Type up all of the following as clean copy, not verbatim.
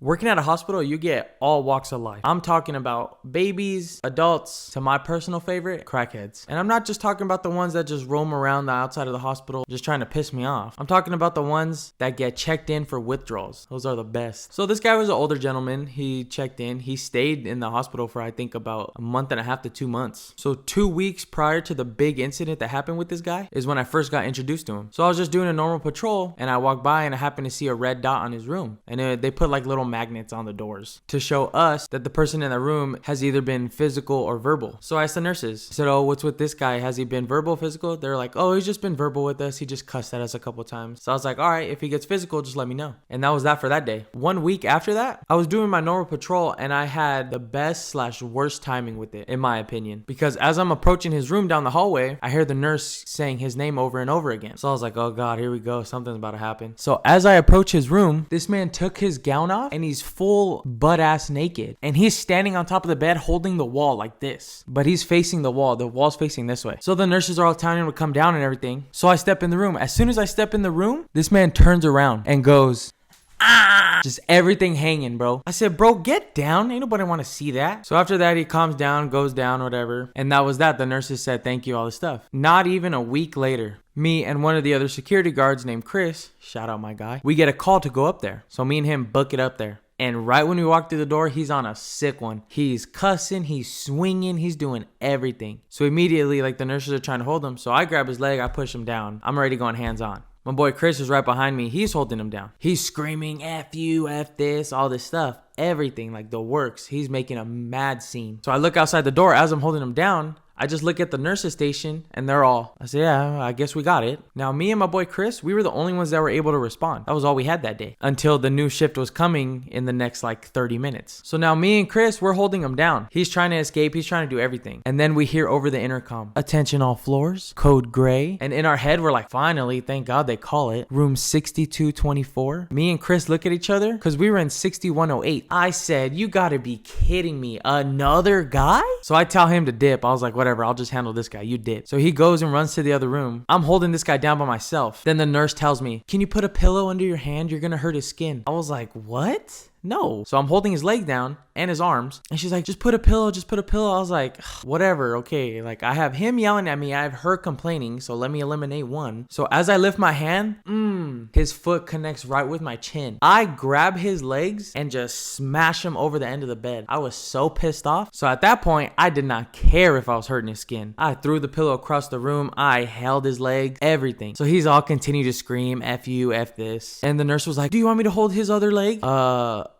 Working at a hospital, you get all walks of life. I'm talking about babies, adults, to my personal favorite, crackheads. And I'm not just talking about the ones that just roam around the outside of the hospital just trying to piss me off. I'm talking about the ones that get checked in for withdrawals. Those are the best. So this guy was an older gentleman. He checked in. He stayed in the hospital for I think about a month and a half to 2 months. So 2 weeks prior to the big incident that happened with this guy is when I first got introduced to him. So I was just doing a normal patrol and I walked by and I happened to see a red dot on his room. And they put like little magnets on the doors to show us that the person in the room has either been physical or verbal. So I asked the nurses, I said, oh, what's with this guy? Has he been verbal, physical? They're like, oh, he's just been verbal with us. He just cussed at us a couple times. So I was like, all right, if he gets physical, just let me know. And that was that for that day. 1 week after that, I was doing my normal patrol and I had the best/worst timing with it, in my opinion, because as I'm approaching his room down the hallway, I hear the nurse saying his name over and over again. So I was like, oh God, here we go. Something's about to happen. So as I approach his room, this man took his gown off and he's full butt ass naked. And he's standing on top of the bed holding the wall like this. But he's facing the wall. The wall's facing this way. So the nurses are all telling him to come down and everything. So I step in the room. As soon as I step in the room, this man turns around and goes, ah, just everything hanging, bro. I said, bro, get down. Ain't nobody want to see that. So after that, he calms down, goes down, whatever. And that was that. The nurses said, thank you, all this stuff. Not even a week later, me and one of the other security guards named Chris, shout out my guy, we get a call to go up there. So me and him book it up there. And right when we walk through the door, he's on a sick one. He's cussing, he's swinging, he's doing everything. So immediately, like the nurses are trying to hold him. So I grab his leg, I push him down. I'm already going hands on. My boy Chris is right behind me. He's holding him down. He's screaming, F you, F this, all this stuff. Everything, like the works. He's making a mad scene. So I look outside the door as I'm holding him down. I just look at the nurses station and they're all, I say, yeah, I guess we got it. Now, me and my boy Chris, we were the only ones that were able to respond. That was all we had that day until the new shift was coming in the next like 30 minutes. So now me and Chris, we're holding him down. He's trying to escape. He's trying to do everything. And then we hear over the intercom, attention all floors, code gray. And in our head, we're like, finally, thank God they call it. Room 6224. Me and Chris look at each other because we were in 6108. I said, you gotta be kidding me. Another guy? So I tell him to dip. I was like, whatever, I'll just handle this guy. You dip. So he goes and runs to the other room. I'm holding this guy down by myself. Then the nurse tells me, can you put a pillow under your hand? You're gonna hurt his skin. I was like, what? No. So I'm holding his leg down and his arms. And she's like, just put a pillow, just put a pillow. I was like, whatever, okay. Like I have him yelling at me. I have her complaining. So let me eliminate one. So as I lift my hand, his foot connects right with my chin. I grab his legs and just smash him over the end of the bed. I was so pissed off. So at that point, I did not care if I was hurting his skin. I threw the pillow across the room. I held his leg, everything. So he's all continued to scream, F you, F this. And the nurse was like, do you want me to hold his other leg?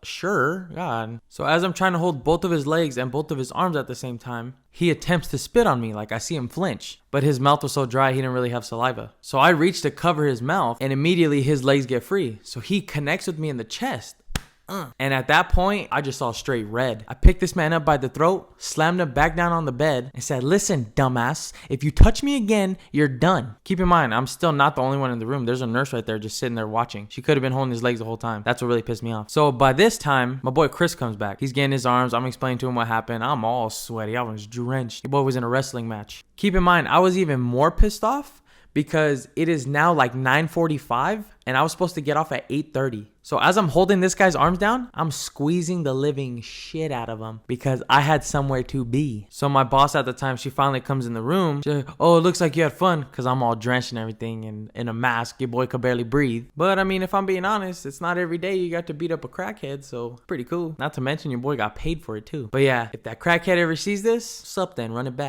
Sure, God. So as I'm trying to hold both of his legs and both of his arms at the same time, he attempts to spit on me. Like I see him flinch, but his mouth was so dry, he didn't really have saliva. So I reach to cover his mouth and immediately his legs get free. So he connects with me in the chest. And at that point, I just saw straight red. I picked this man up by the throat, slammed him back down on the bed, and said, listen, dumbass, if you touch me again, you're done. Keep in mind, I'm still not the only one in the room. There's a nurse right there just sitting there watching. She could have been holding his legs the whole time. That's what really pissed me off. So by this time, my boy Chris comes back. He's getting his arms. I'm explaining to him what happened. I'm all sweaty. I was drenched. The boy was in a wrestling match. Keep in mind, I was even more pissed off because it is now like 9:45 and I was supposed to get off at 8:30. So as I'm holding this guy's arms down, I'm squeezing the living shit out of him because I had somewhere to be. So my boss at the time, she finally comes in the room. She's like, oh, it looks like you had fun, because I'm all drenched and everything and in a mask. Your boy could barely breathe. But I mean, if I'm being honest, it's not every day you got to beat up a crackhead, so pretty cool. Not to mention your boy got paid for it too. But yeah, if that crackhead ever sees this, sup then, run it back.